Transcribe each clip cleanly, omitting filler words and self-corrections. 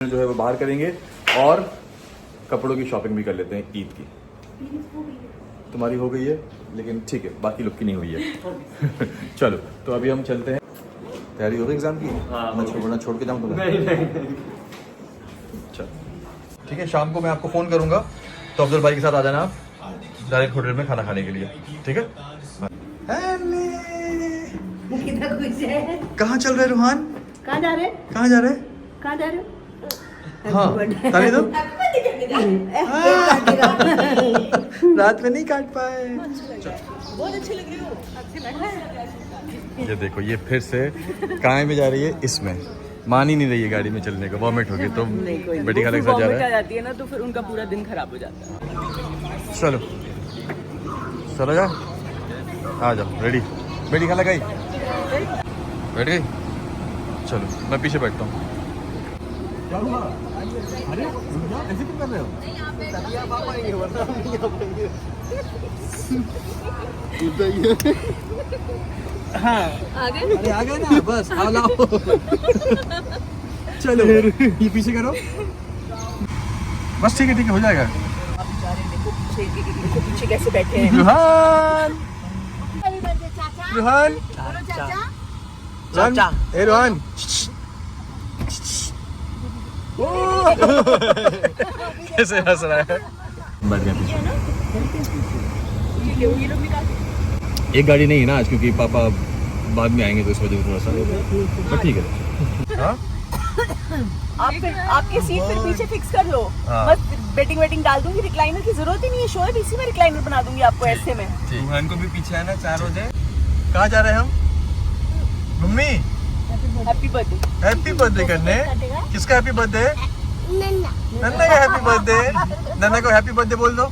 जो है वो बाहर करेंगे और कपड़ों की शॉपिंग भी कर लेते हैं ईद की। तुम्हारी हो गई है लेकिन ठीक है, बाकी लोग की नहीं हुई है। चलो तो अभी हम चलते हैं। तैयारी हो गई एग्जाम की? हाँ, मैं छोड़ के जाऊँ तुम्हें? नहीं। चल ठीक है, शाम को मैं आपको फ़ोन करूँगा तो अफजल भाई के साथ आ जाना आप डायरेक्ट होटल में खाना खाने के लिए, ठीक है? कहाँ चल रहे रूहान? कहाँ जा रहे? कहाँ जा रहे? कहाँ जा रहे? हाँ ताली दो। रात में नहीं काट पाए। बहुत अच्छे लग रहे हो। अच्छे लग रहा है। ये देखो, ये फिर से काय में जा रही है, इसमें मान ही नहीं रही है गाड़ी में चलने का, वॉमिट हो गई तो बेटी खाने के साथ जा रहा है। जाती है ना तो फिर उनका पूरा दिन खराब हो जाता है। चलो चलो जा, आ जाओ, रेडी? बेटी खाना गई? बैठ गई? चलो मैं पीछे बैठता हूँ। क्या हुआ? अरे ऐसे क्यों कर रहे हो? हाँ आगे? अरे आ गए ना, बस आओ लाओ। चलो ये पीछे करो, बस ठीक है हो जाएगा। आप बेचारे देखो पीछे कैसे बैठे हैं। रोहन रोहन चाचा ए रोहन, कैसे हंस रहा है। बैठ गया पीछे। ये लोग निकाल। एक गाड़ी नहीं है ना आज, क्योंकि पापा बाद में आएंगे तो इस वजह से थोड़ा सा, पर ठीक है। हाँ? आपकी सीट फिर पीछे फिक्स कर लो। हाँ। बस बेटिंग डाल दूंगी, रिक्लाइनर की जरूरत ही नहीं है, शोएब इसी में रिक्लाइनर बना दूंगी आपको ऐसे में। रूहान को भी पीछे आना 4 हो जाए। कहाँ जा रहे हैं हम? Mummy happy birthday. Happy birthday करने? किसका हैप्पी बर्थडे? नन्ना का हैप्पी बर्थडे। नन्ना को हैप्पी बर्थडे बोल दो।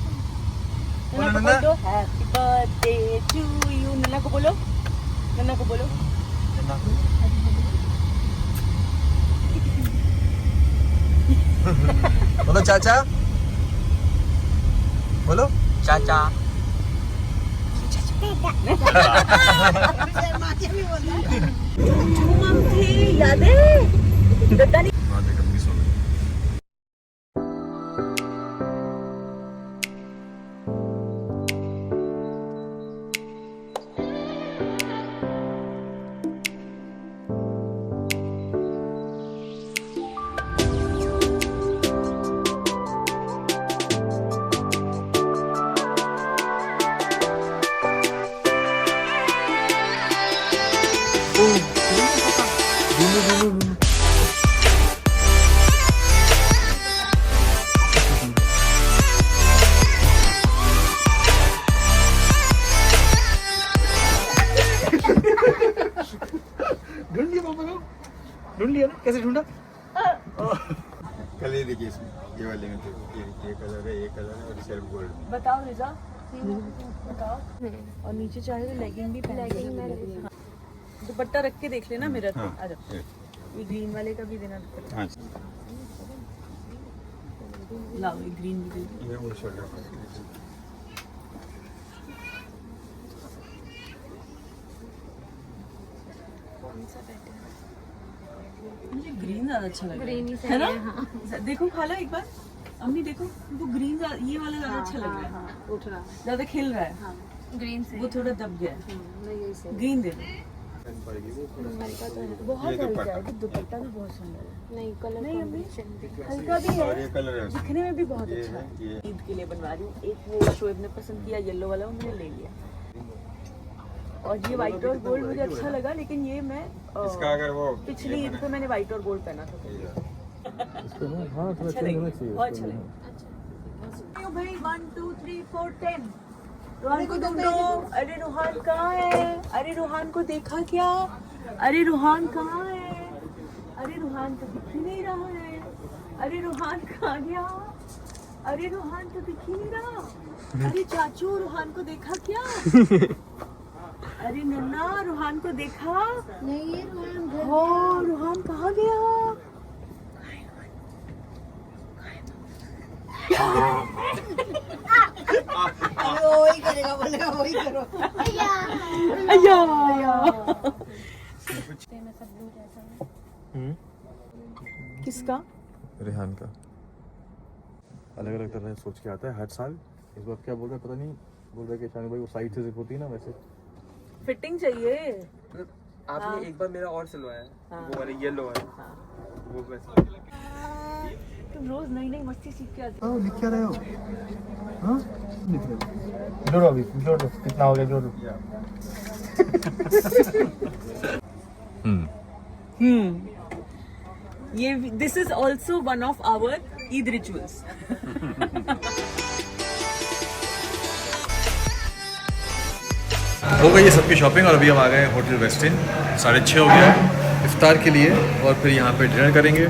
बोलो नन्ना। Happy birthday to you. नन्ना को बोलो, नन्ना को बोलो। बोलो चाचा, बोलो चाचा याद है? ढूंढ लिया पापा को? ढूंढ लिया ना? कैसे ढूंढा? कलर देखिए इसमें, ये वाले में ये कलर है, ये कलर है और सेल्फ गोल्ड। बताओ रिजा, बताओ। और नीचे चाहे तो लेगिंग भी पहन, दुपट्टा रख के देख लेना मिरर पे। आ जाओ, ये ग्रीन वाले का भी देना दुपट्टा। हाँ लाओ ये ग्रीन भी दे। ये वो शोल्डर पर मुझे ग्रीन ज्यादा अच्छा लग रहा है ना? देखो खाला एक बार, अम्मी देखो, वो ग्रीन ये वाला ज्यादा अच्छा लग रहा है। उठ रहा है। ज्यादा खिल रहा है। हाँ, ग्रीन से वो थोड़ा दब गया है। मैं यही से ग्रीन दे दो। पड़ेगी वो हल्का तो है। बहुत ये हल्का दुपट्टा। है, दुपट्टा भी बहुत सुंदर है। नहीं कलर नहीं, अम्मी। कॉम्बिनेशन भी हल्का भी और ये है, कलर है उसमें। दिखने में भी बहुत ये अच्छा है, है। ये ईद के लिए बनवा रही हूँ। एक वो शोएब ने पसंद किया येलो वाला, वो मैंने ले लिया। और ये व्हाइट और गोल्ड मुझे अच्छा लगा, लेकिन ये मैं इसका अगर वो पिछली ईद पे मैंने व्हाइट और गोल्ड पहना था। अच्छा लगेगा, बहुत अच्छा लगेगा। भाई 1 2 3 4 10। रूहान को ढूंढो। अरे रूहान कहाँ है? अरे रूहान को देखा क्या? अरे रूहान कहाँ है? अरे रूहान तो दिख ही नहीं रहा है। अरे रूहान कहाँ गया? अरे रूहान तो दिख ही नहीं रहा। अरे चाचू रूहान को देखा क्या? अरे नन्ना रूहान को देखा? नहीं, ये रूहान घर हो रूहान कहाँ गया? वही करेगा, बोलेगा वही करो। किसका? रेहान का। अलग अलग तरह से सोच के आता है हर साल। इस बार क्या बोल रहा है पता नहीं, बोल रहा है कि शानी भाई वो साइड से जिप होती है ना वैसे। फिटिंग चाहिए। आपने एक बार मेरा और सिलवाया है, वो वाले येलो वाला, वो वैसा। तुम रोज नई नई मस्ती सीख के आते ओ लिख क्या रहे हो? हाँ लिख रहे हो। जोड़ो अभी, जोड़ो कितना हो गया, जोड़ो। ये this is also one of our Eid rituals. हो गई है सबकी शॉपिंग और अभी हम आ गए हैं होटल वेस्टिन। 6:30 हो गया है इफ्तार के लिए और फिर यहाँ पे डिनर करेंगे।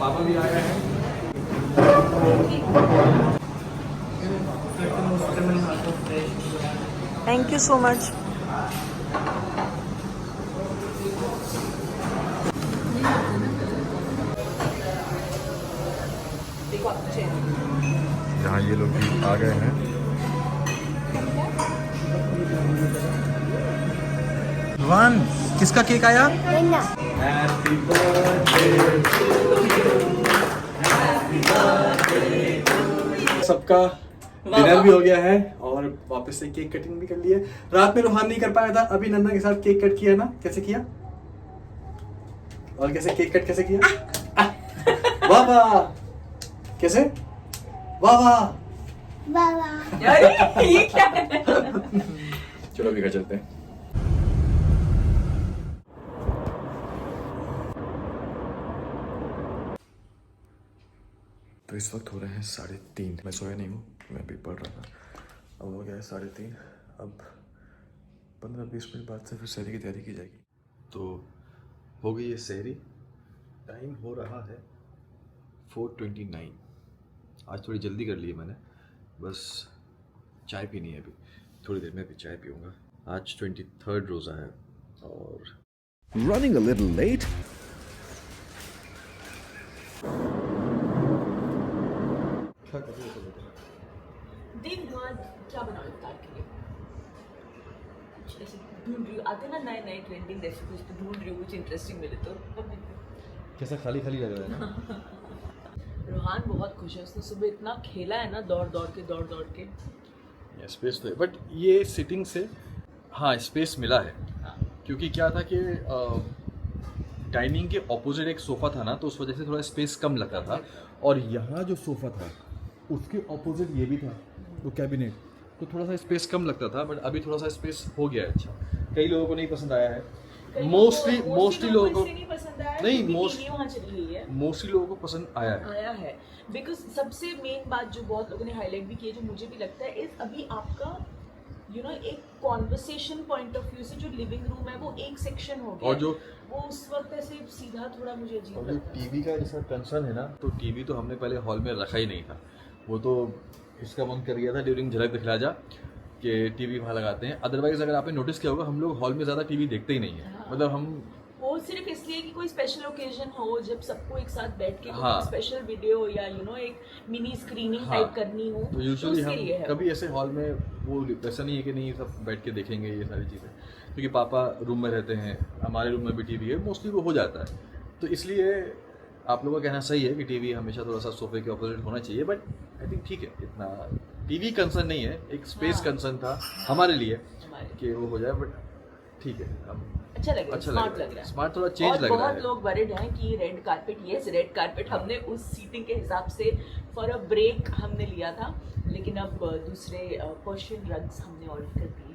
पापा भी आ गए हैं। Thank you so much. यहाँ ये लोग भी आ गए हैं। वन किसका केक आया? सबका डिनर भी हो गया है और वापस से केक कटिंग भी कर ली है। रात में रोहान नहीं कर पाया था, अभी नन्ना के साथ केक कट किया ना। कैसे किया और कैसे केक कट कैसे किया? वाह वाह, कैसे? वाह वाह। ये क्या है? चलो अभी घर चलते हैं। तो इस वक्त हो रहे हैं 3:30। मैं सोया नहीं हूँ, मैं भी पढ़ रहा था। अब हो गया है 3:30। अब 15-20 मिनट बाद से फिर सहरी की तैयारी की जाएगी। तो हो गई है सहरी। टाइम हो रहा है 4:29। आज थोड़ी जल्दी कर ली है मैंने, बस चाय पीनी है अभी। थोड़ी देर में भी चाय पीऊँगा। आज 23rd रोज़ा है और Running a little late? क्या कर रही हो? दिन बाद क्या बनाओ इफ्तार के लिए? कुछ ऐसे ढूंढ रही हूँ, आते ना नए नए ट्रेंडिंग रेसिपीज, तो ढूंढ रही हूँ कुछ इंटरेस्टिंग मिले तो। कैसा खाली खाली लग रहा है ना? रोहान बहुत खुश है, उसने सुबह इतना खेला है ना, दौड़ दौड़ के। स्पेस तो है, बट ये सिटिंग से हाँ स्पेस मिला है। क्योंकि क्या था कि डाइनिंग के ऑपोजिट एक सोफ़ा था ना, तो उस वजह से थोड़ा स्पेस कम लगता था। और यहाँ जो सोफ़ा था उसके ऑपोजिट ये भी था, तो कैबिनेट, तो थोड़ा सा स्पेस कम लगता था। बट अभी थोड़ा सा स्पेस हो गया है अच्छा। कई लोगों को नहीं पसंद आया है, मोस्टली लोगों को नहीं पसंद आया, नहीं, वहाँ चली गई है। मोस्टली लोगों को पसंद आया है। बिकॉज सबसे मेन बात जो बहुत लोगों ने हाईलाइट भी की है, जो मुझे भी लगता है, इस अभी आपका एक कॉन्वर्सेशन पॉइंट ऑफ व्यू से जो लिविंग रूम है वो एक सेक्शन हो गया और जो वो उस वक्त ऐसे सीधा थोड़ा मुझे अजीब और जो लगता है। टीवी का जैसा कंसर्न है ना, तो टीवी तो हमने पहले हॉल में रखा ही नहीं था। वो तो इसका मन कर गया था ड्यूरिंग झलक दिखला जा कि टीवी वहाँ लगाते हैं। अदरवाइज अगर आपने नोटिस किया होगा, हम लोग हॉल में ज़्यादा टीवी देखते ही नहीं है। मतलब हम वो सिर्फ इसलिए कि कोई स्पेशल ओकेजन हो, जब सबको एक साथ बैठ के हाँ। स्पेशल वीडियो या एक मिनी स्क्रीनिंग हाँ। टाइप करनी हो, तो यूजुअली उसके लिए हम है। कभी ऐसे हॉल में वो वैसा नहीं है कि नहीं सब बैठ के देखेंगे ये सारी चीज़ें, क्योंकि पापा रूम में रहते हैं, हमारे रूम में भी टीवी है, मोस्टली वो हो जाता है। तो इसलिए आप लोगों का कहना सही है कि टीवी हमेशा थोड़ा सा सोफे के ऑपोजिट होना चाहिए। बट आई थिंक ठीक है, इतना टीवी कंसर्न नहीं है, एक स्पेस कंसर्न था हमारे लिए कि वो हो जाए। बट ठीक है, अच्छा लग रहा है, स्मार्ट लग रहा है, स्मार्ट थोड़ा चेंज लग रहा बहुत है। लोग वरिड हैं कि रेड कारपेट, रेड कारपेट हमने उस सीटिंग के हिसाब से फॉर अ ब्रेक हमने लिया था, लेकिन अब दूसरे पर्शियन रग्स हमने ऑर्डर कर दिए।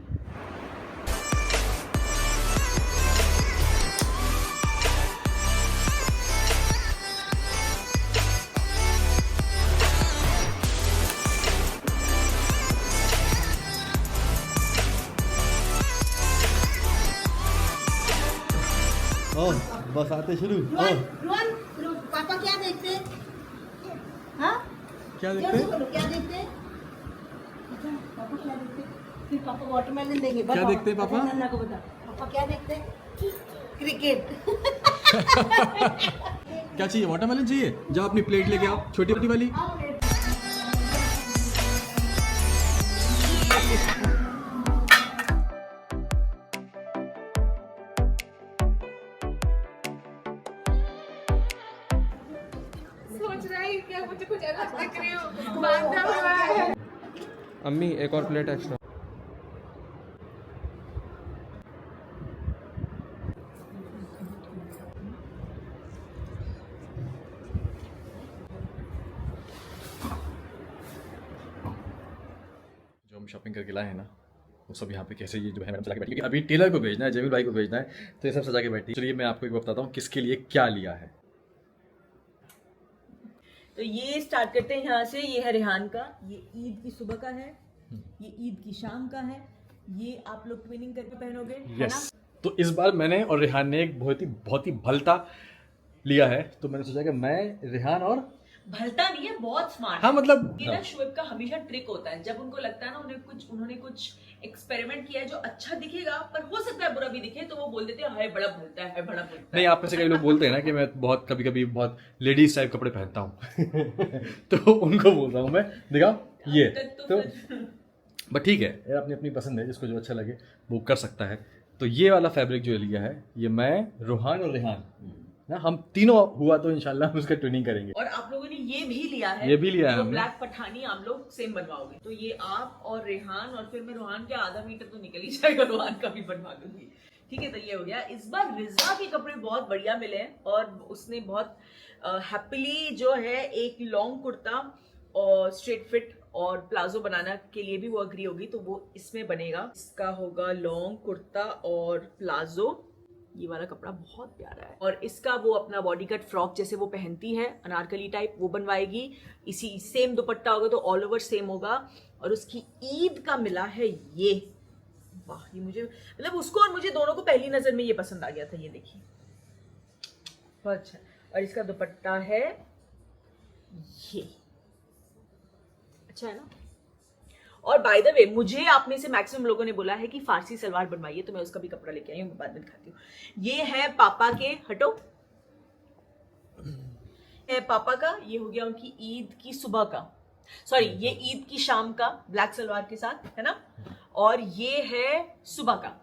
बस आते शुरू। रोहन, पापा क्या देखते हैं? हाँ? क्या जल्दी बोलो, क्या देखते हैं? अच्छा, पापा क्या देखते हैं? फिर पापा वाटरमेलन देंगे। क्या बताओ, देखते हैं पापा? बता, नन्ना को बता। पापा क्या देखते हैं? क्रिकेट। क्या चाहिए? वाटरमेलन चाहिए? जाओ अपनी प्लेट लेके आओ, छोटी छोटी वाली। अम्मी एक और प्लेट एक्स्ट्रा। जो हम शॉपिंग करके लाए हैं ना, वो सब यहाँ पे कैसे ये जो है मैडम सजा के बैठी है। अभी टेलर को भेजना है, जमील भाई को भेजना है, तो ये सब सजा के बैठी है। चलिए मैं आपको एक बार बताता हूँ किसके लिए क्या लिया है। तो ये स्टार्ट करते हैं यहाँ से। ये है रेहान का, ये ईद की सुबह का है, ये ईद की शाम का है, ये आप लोग ट्विनिंग करके पहनोगे, है ना? तो इस बार मैंने और रेहान ने एक बहुत ही भलता लिया है, तो मैंने सोचा कि मैं, रेहान और भलता नहीं है, बहुत स्मार्ट। हाँ मतलब ये ना शोएब का हमेशा ट्रिक होता है, जब उनको लगता है ना उन्होंने कुछ एक्सपेरिमेंट किया है जो अच्छा दिखेगा पर हो सकता है बुरा भी दिखे, तो वो बोल देते हैं हाय बड़ा भलता है, बड़ा भलता है। नहीं, आप में से कई लोग बोलते हैं ना कि मैं बहुत कभी बहुत लेडीज टाइप कपड़े पहनता हूँ तो उनको बोल रहा हूँ मैं, दिखाओ ये तो बट ठीक है यार, अपनी अपनी पसंद है, जिसको जो अच्छा लगे वो कर सकता है। तो ये वाला फैब्रिक जो लिया है, ये मैं, रोहान और रेहान ना, हम तीनों हुआ तो इंशाल्लाह हम उसका ट्यूनिंग करेंगे। और आप लोगों ने ये भी लिया है, ये भी लिया है तो हमने। ब्लैक पठानी आप लोग सेम बनवाओगे। तो ये आप और रेहान, और फिर मैं रोहान के आधा मीटर तो निकल ही जाएगा, रोहान का भी बनवा दूंगी। ठीक है, तो ये हो गया। इस बार रिजा के कपड़े बहुत बढ़िया मिले हैं, और उसने बहुत हैप्पीली जो है एक लॉन्ग कुर्ता और स्ट्रेट फिट और प्लाजो बनाना के लिए भी वो अग्री होगी, तो वो इसमें बनेगा। इसका होगा लॉन्ग कुर्ता और प्लाजो। ये वाला कपड़ा बहुत प्यारा है, और इसका वो अपना बॉडी कट फ्रॉक जैसे वो पहनती है अनारकली टाइप, वो बनवाएगी। इसी सेम दुपट्टा होगा तो ऑल ओवर सेम होगा। और उसकी ईद का मिला है ये, वाह, ये मुझे मतलब उसको और मुझे दोनों को पहली नजर में ये पसंद आ गया था। ये देखिए बहुत अच्छा। और इसका दुपट्टा है ये, अच्छा है ना। और बाय द वे, मुझे आप में से मैक्सिमम लोगों ने बोला है कि फारसी सलवार बनवाइए, तो मैं उसका भी कपड़ा लेके आई हूँ, बाद में दिखाती हूँ। ये है पापा के, हटो, है पापा का। ये हो गया उनकी ईद की सुबह का, सॉरी ये ईद की शाम का ब्लैक सलवार के साथ, है ना। और ये है सुबह का,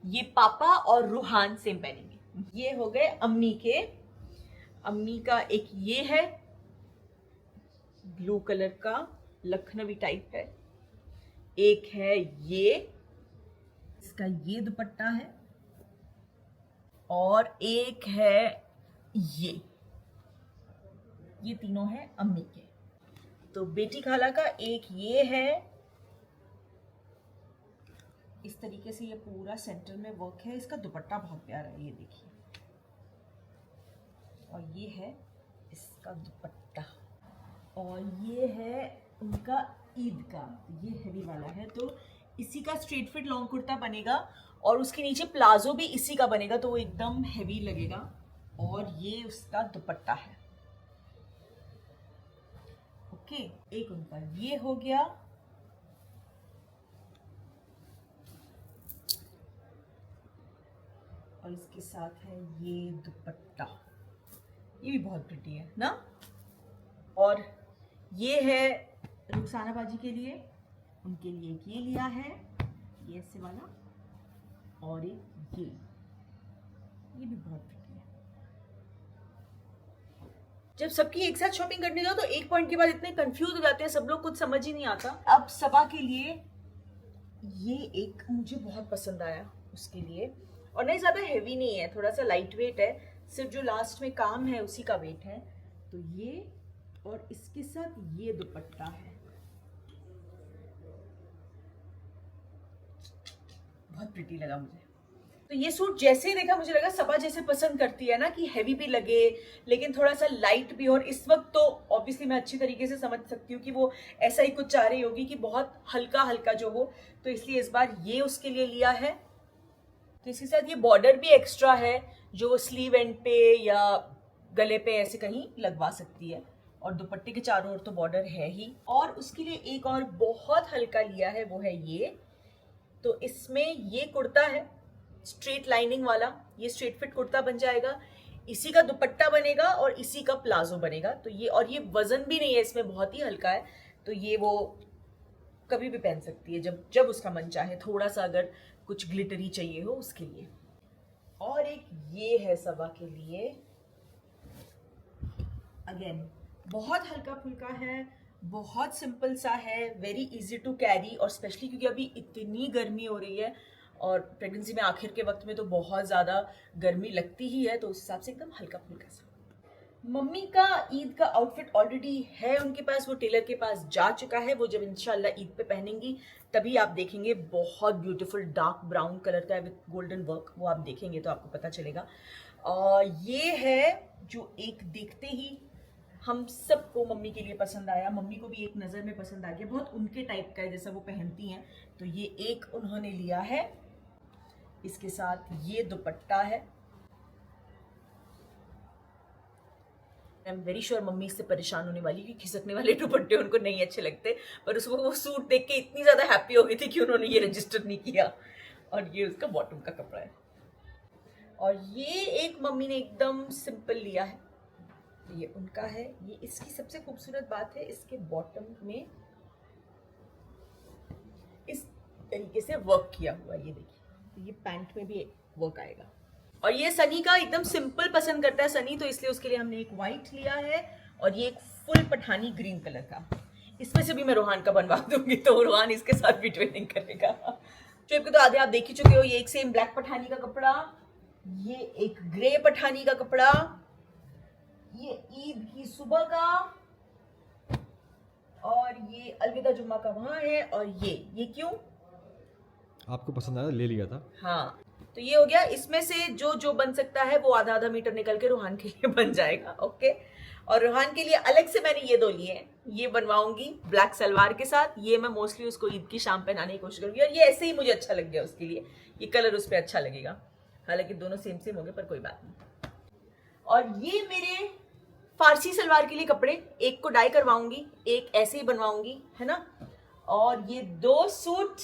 ये पापा और रूहान सेम पहनेंगे। ये हो गए अम्मी के, अम्मी का एक ये है ब्लू कलर का लखनवी टाइप है, एक है ये, इसका ये दुपट्टा है, और एक है ये तीनों है अम्मी के। तो बेटी खाला का एक ये है, इस तरीके से ये पूरा सेंटर में वर्क है। इसका दुपट्टा बहुत प्यारा है, ये देखिए। और ये है इसका दुपट्टा, और ये है उनका ईद का, ये हेवी वाला है। तो इसी का स्ट्रेट फिट लॉन्ग कुर्ता बनेगा, और उसके नीचे प्लाजो भी इसी का बनेगा, तो वो एकदम हेवी लगेगा। और ये उसका दुपट्टा है। ओके, एक उनका ये हो गया। और इसके साथ है ये दुपट्टा, ये भी बहुत प्रिटी है ना। और ये है रुखसाना बाजी के लिए, उनके लिए एक ये लिया है, ये ऐसे वाला, और एक ये भी बहुत प्रिटी है। जब सबकी एक साथ शॉपिंग करने जाओ तो एक पॉइंट के बाद इतने कंफ्यूज हो जाते हैं सब लोग, कुछ समझ ही नहीं आता। अब सबा के लिए ये एक मुझे बहुत पसंद आया उसके लिए, और नहीं ज्यादा हेवी नहीं है, थोड़ा सा लाइट वेट है, सिर्फ जो लास्ट में काम है उसी का वेट है। तो ये, और इसके साथ ये दुपट्टा है, बहुत प्रिटी लगा मुझे। तो ये सूट जैसे ही देखा मुझे लगा सबा जैसे पसंद करती है ना, कि हैवी भी लगे लेकिन थोड़ा सा लाइट भी। और इस वक्त तो ऑब्वियसली मैं अच्छी तरीके से समझ सकती हूँ कि वो ऐसा ही कुछ चाह रही होगी कि बहुत हल्का हल्का जो हो, तो इसलिए इस बार ये उसके लिए लिया है। तो इसके साथ ये बॉर्डर भी एक्स्ट्रा है, जो वो स्लीव एंड पे या गले पे ऐसे कहीं लगवा सकती है, और दुपट्टे के चारों ओर तो बॉर्डर है ही। और उसके लिए एक और बहुत हल्का लिया है, वो है ये। तो इसमें ये कुर्ता है स्ट्रेट लाइनिंग वाला, ये स्ट्रेट फिट कुर्ता बन जाएगा, इसी का दुपट्टा बनेगा और इसी का प्लाजो बनेगा। तो ये, और ये वजन भी नहीं है इसमें, बहुत ही हल्का है, तो ये वो कभी भी पहन सकती है जब जब उसका मन चाहे, थोड़ा सा अगर कुछ ग्लिटरी चाहिए हो उसके लिए। और एक ये है सबा के लिए, अगेन बहुत हल्का फुल्का है, बहुत सिंपल सा है, वेरी इजी टू कैरी, और स्पेशली क्योंकि अभी इतनी गर्मी हो रही है और प्रेगनेंसी में आखिर के वक्त में तो बहुत ज़्यादा गर्मी लगती ही है, तो उस हिसाब से एकदम हल्का फुल्का सा। मम्मी का ईद का आउटफिट ऑलरेडी है उनके पास, वो टेलर के पास जा चुका है। वो जब इंशाल्लाह ईद पे पहनेंगी तभी आप देखेंगे, बहुत ब्यूटीफुल डार्क ब्राउन कलर का है विद गोल्डन वर्क, वो आप देखेंगे तो आपको पता चलेगा। ये है जो एक देखते ही हम सबको मम्मी के लिए पसंद आया, मम्मी को भी एक नज़र में पसंद आ गया, बहुत उनके टाइप का है जैसा वो पहनती हैं। तो ये एक उन्होंने लिया है, इसके साथ ये दुपट्टा है। I am very sure mummy इससे परेशान होने वाली, क्योंकि खिसकने वाले दुपट्टे उनको नहीं अच्छे लगते, पर उसको वो सूट देख के इतनी ज़्यादा हैप्पी हो गई थी कि उन्होंने ये रजिस्टर नहीं किया। और ये उसका बॉटम का कपड़ा है। और ये एक मम्मी ने एकदम सिंपल लिया है, ये उनका है। ये इसकी सबसे खूबसूरत बात है, इसके बॉटम में इस तरीके से वर्क किया हुआ है, ये देखिए। ये पैंट में भी वर्क आएगा। और ये सनी का एकदम सिंपल पसंद करता है सनी, तो इसलिए उसके लिए हमने एक वाइट लिया है और ये एक फुल पठानी ग्रीन कलर का। इसमें से भी मैं रोहान का बनवा दूंगी, तो रोहान इसके साथ भी ट्रेनिंग करेगा। ट्रिप के तो आधे आप देख ही चुके हो। ये एक सेम ब्लैक पठानी का कपड़ा, ये एक ग्रे पठानी का कपड़ा, ये ईद की सुबह का, और ये अलविदा जुम्मा का वहां है। और ये क्यों आपको पसंद आया, ले लिया था। हाँ, तो ये हो गया। इसमें से जो जो बन सकता है वो आधा आधा मीटर निकल के रोहान के लिए बन जाएगा। ओके, और रोहान के लिए अलग से मैंने ये दो लिए हैं, ये बनवाऊंगी ब्लैक सलवार के साथ। ये मैं मोस्टली उसको ईद की शाम पहनाने की कोशिश करूंगी, और ये ऐसे ही मुझे अच्छा लग गया उसके लिए, ये कलर उस पर अच्छा लगेगा। हालांकि दोनों सेम सेम हो गए, पर कोई बात नहीं। और ये मेरे फारसी सलवार के लिए कपड़े, एक को डाई करवाऊंगी, एक ऐसे ही बनवाऊंगी, है ना। और ये दो सूट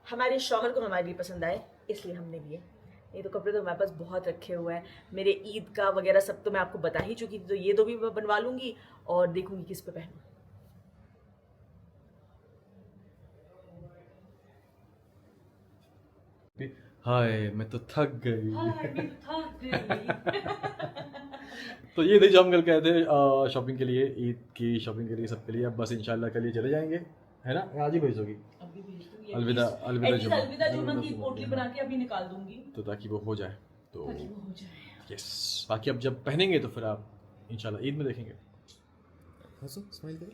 हमारे शौहर को हमारे लिए पसंद आए, इसलिए हमने लिए। ये तो कपड़े तो हमारे पास बहुत रखे हुए हैं, मेरे ईद का वगैरह सब तो मैं आपको बता ही चुकी थी। तो ये दो भी मैं बनवा लूंगी और देखूंगी किस पे पहनूं। हाय, मैं तो थक गई। तो ये थे जो हम कल गए थे शॉपिंग के लिए, ईद की शॉपिंग के लिए, सबके लिए। अब बस इंशाल्लाह कल ही चले जाएंगे, है ना। आज ही भेजोगी अलविदा जुम्मा, अलविदा जुम्मा की पोटली बना के अभी निकाल दूंगी, तो ताकि वो हो जाए। तो ताकि वो हो जाए। यस, बाकी अब जब पहनेंगे तो फिर आप इंशाल्लाह ईद में देखेंगे। हंसो, स्माइल करो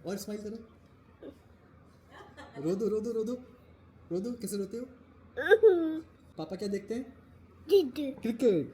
और स्माइल करो। रो दो रो दो रो दो रो दो। कैसे रोते हो? पापा क्या देखते हैं? क्रिकेट।